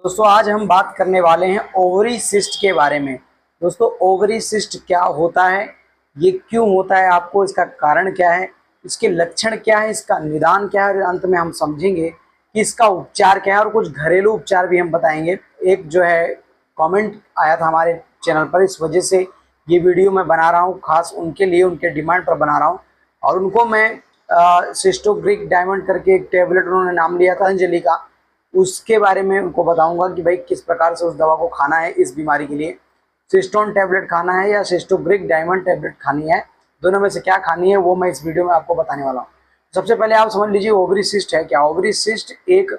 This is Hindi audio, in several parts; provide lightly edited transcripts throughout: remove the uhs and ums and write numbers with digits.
दोस्तों आज हम बात करने वाले हैं ओवरी सिस्ट के बारे में। दोस्तों ओवरी सिस्ट क्या होता है, ये क्यों होता है, आपको इसका कारण क्या है, इसके लक्षण क्या है, इसका निदान क्या है और अंत में हम समझेंगे कि इसका उपचार क्या है और कुछ घरेलू उपचार भी हम बताएंगे। एक जो है कमेंट आया था हमारे चैनल पर, इस वजह से ये वीडियो मैं बना रहा हूँ, खास उनके लिए, उनके डिमांड पर बना रहा हूँ। और उनको मैं सिस्टोग्रिक डायमंड करके एक टेबलेट उन्होंने नाम लिया था अंजलि का, उसके बारे में उनको बताऊंगा कि भाई किस प्रकार से उस दवा को खाना है इस बीमारी के लिए। सिस्टोन टैबलेट खाना है या सिस्टोग्रिक डायमंड टैबलेट खानी है, दोनों में से क्या खानी है वो मैं इस वीडियो में आपको बताने वाला हूँ। सबसे पहले आप समझ लीजिए ओवरी सिस्ट है क्या। ओवरी सिस्ट एक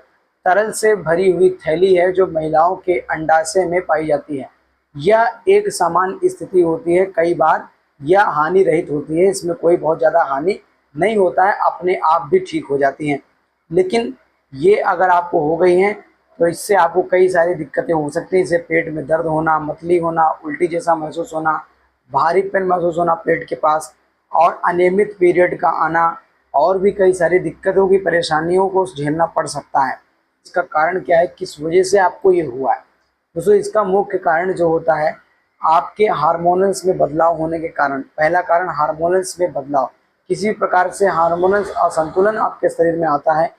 तरल से भरी हुई थैली है जो महिलाओं के अंडाशय में पाई जाती है। यह एक सामान्य स्थिति होती है, कई बार यह हानि रहित होती है, इसमें कोई बहुत ज़्यादा हानि नहीं होता है, अपने आप भी ठीक हो जाती हैं। लेकिन ये अगर आपको हो गई हैं तो इससे आपको कई सारी दिक्कतें हो सकती हैं। इससे पेट में दर्द होना, मतली होना, उल्टी जैसा महसूस होना, भारीपन महसूस होना पेट के पास, और अनियमित पीरियड का आना, और भी कई सारी दिक्कतों की परेशानियों को झेलना पड़ सकता है। इसका कारण क्या है, किस वजह से आपको ये हुआ है? दोस्तों इसका मुख्य कारण जो होता है आपके हार्मोनल्स में बदलाव होने के कारण। पहला कारण हार्मोनल्स में बदलाव, किसी भी प्रकार से हार्मोनल्स असंतुलन आपके शरीर में आता है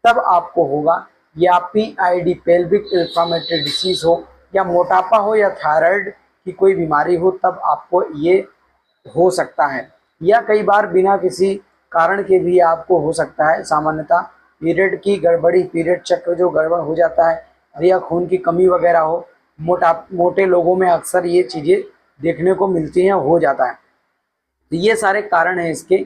तब आपको होगा। या PID पेल्विक इंफ्लेमेटरी डिसीज हो, या मोटापा हो, या थायराइड की कोई बीमारी हो, तब आपको ये हो सकता है। या कई बार बिना किसी कारण के भी आपको हो सकता है। सामान्यतः पीरियड की गड़बड़ी, पीरियड चक्र जो गड़बड़ हो जाता है, या खून की कमी वगैरह हो, मोटे लोगों में अक्सर ये चीज़ें देखने को मिलती हैं, हो जाता है। तो ये सारे कारण हैं इसके।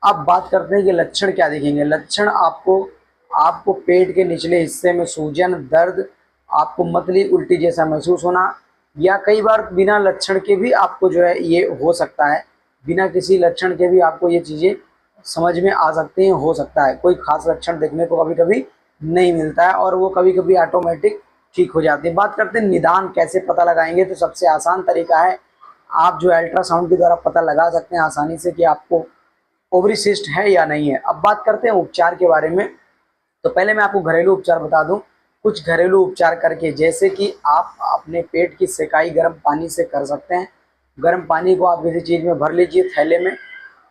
अब बात करते हैं कि लक्षण क्या दिखेंगे। लक्षण आपको आपको पेट के निचले हिस्से में सूजन, दर्द, आपको मतली उल्टी जैसा महसूस होना, या कई बार बिना लक्षण के भी आपको जो है ये हो सकता है। बिना किसी लक्षण के भी आपको ये चीज़ें समझ में आ सकती हैं, हो सकता है। कोई खास लक्षण देखने को कभी कभी नहीं मिलता है और वो कभी कभी ऑटोमेटिक ठीक हो जाती है। बात करते हैं निदान कैसे पता लगाएंगे, तो सबसे आसान तरीका है, आप जो अल्ट्रासाउंड के द्वारा पता लगा सकते हैं आसानी से कि आपको ओवरी सिस्ट है या नहीं है। अब बात करते हैं उपचार के बारे में। तो पहले मैं आपको घरेलू उपचार बता दूं। कुछ घरेलू उपचार करके, जैसे कि आप अपने पेट की सेकाई गर्म पानी से कर सकते हैं। गर्म पानी को आप किसी चीज़ में भर लीजिए, थैले में,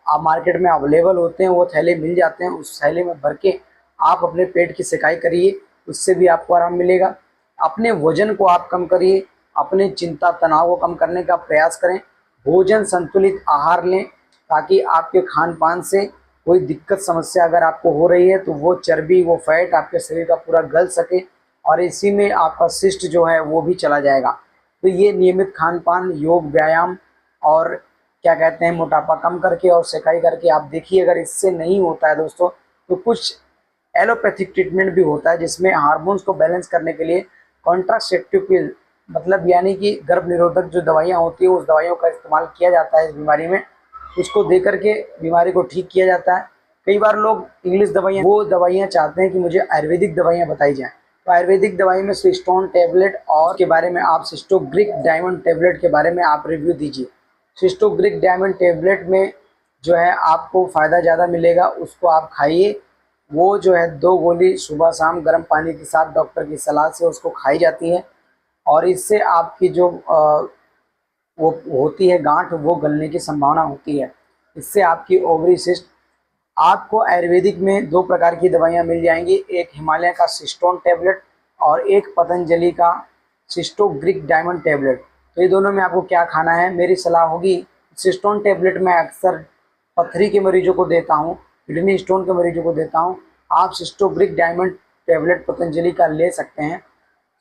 आप मार्केट में अवेलेबल होते हैं, वो थैले मिल जाते हैं, उस थैले में भर के आप अपने पेट की सेकाई करिए, उससे भी आपको आराम मिलेगा। अपने वजन को आप कम करिए, अपने चिंता तनाव को कम करने का प्रयास करें। भोजन संतुलित आहार लें ताकि आपके खान पान से कोई दिक्कत समस्या अगर आपको हो रही है तो वो चर्बी, वो फैट आपके शरीर का पूरा गल सके और इसी में आपका सिस्ट जो है वो भी चला जाएगा। तो ये नियमित खान पान, योग, व्यायाम और क्या कहते हैं मोटापा कम करके और सेकाई करके आप देखिए। अगर इससे नहीं होता है दोस्तों, तो कुछ एलोपैथिक ट्रीटमेंट भी होता है जिसमें हार्मोन्स को बैलेंस करने के लिए कॉन्ट्रासेप्टिव पिल, मतलब यानी कि गर्भ निरोधक जो दवाइयाँ होती है उस दवाइयों का इस्तेमाल किया जाता है इस बीमारी में। उसको दे करके बीमारी को ठीक किया जाता है। कई बार लोग इंग्लिश दवाइयाँ, वो दवाइयाँ चाहते हैं कि मुझे आयुर्वेदिक दवाइयाँ बताई जाएँ, तो आयुर्वेदिक दवाई में सिस्टोन टैबलेट और के बारे में आप सिस्टोग्रिक डायमंड टैबलेट के बारे में आप रिव्यू दीजिए। सिस्टोग्रिक डायमंड टैबलेट में जो है आपको फ़ायदा ज़्यादा मिलेगा, उसको आप खाइए। वो जो है 2 गोली सुबह शाम गर्म पानी के साथ डॉक्टर की सलाह से उसको खाई जाती है और इससे आपकी जो वो होती है गांठ, वो गलने की संभावना होती है। इससे आपकी ओवरी सिस्ट, आपको आयुर्वेदिक में 2 प्रकार की दवाइयाँ मिल जाएंगी, एक हिमालय का सिस्टोन टैबलेट और एक पतंजलि का सिस्टोग्रिक डायमंड टैबलेट। तो ये दोनों में आपको क्या खाना है, मेरी सलाह होगी सिस्टोन टैबलेट मैं अक्सर पथरी के मरीजों को देता हूँ, किडनी स्टोन के मरीजों को देता हूँ। आप सिस्टोग्रिक डायमंड टैबलेट पतंजलि का ले सकते हैं,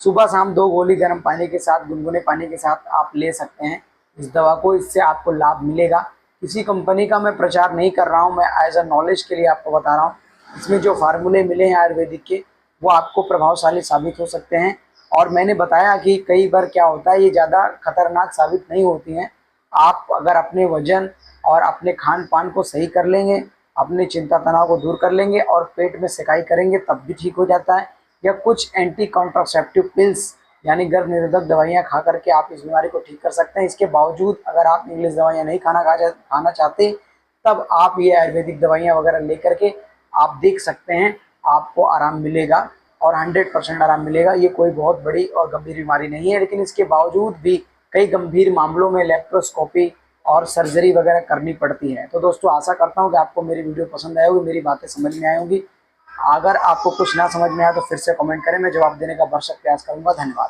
सुबह शाम 2 गोली गर्म पानी के साथ, गुनगुने पानी के साथ आप ले सकते हैं इस दवा को। इससे आपको लाभ मिलेगा। किसी कंपनी का मैं प्रचार नहीं कर रहा हूँ, मैं एज अ नॉलेज के लिए आपको बता रहा हूँ। इसमें जो फार्मूले मिले हैं आयुर्वेदिक के, वो आपको प्रभावशाली साबित हो सकते हैं। और मैंने बताया कि कई बार क्या होता है, ये ज़्यादा खतरनाक साबित नहीं होती हैं। आप अगर अपने वजन और अपने खान पान को सही कर लेंगे, अपने चिंता तनाव को दूर कर लेंगे और पेट में सेकाई करेंगे, तब भी ठीक हो जाता है। या कुछ एंटी कॉन्ट्रासेप्टिव पिल्स यानी गर्भ निरोधक दवाइयाँ खा करके आप इस बीमारी को ठीक कर सकते हैं। इसके बावजूद अगर आप इंग्लिश दवाइयाँ नहीं खाना चाहते, तब आप ये आयुर्वेदिक दवाइयाँ वगैरह ले करके आप देख सकते हैं, आपको आराम मिलेगा। और 100% आराम मिलेगा। ये कोई बहुत बड़ी और गंभीर बीमारी नहीं है, लेकिन इसके बावजूद भी कई गंभीर मामलों में लेप्रोस्कोपी और सर्जरी वगैरह करनी पड़ती है। तो दोस्तों आशा करता हूँ कि आपको मेरी वीडियो पसंद आई होगी, मेरी बातें समझ में आई होंगी। अगर आपको कुछ ना समझ में आया तो फिर से कमेंट करें, मैं जवाब देने का भरसक प्रयास करूंगा। धन्यवाद।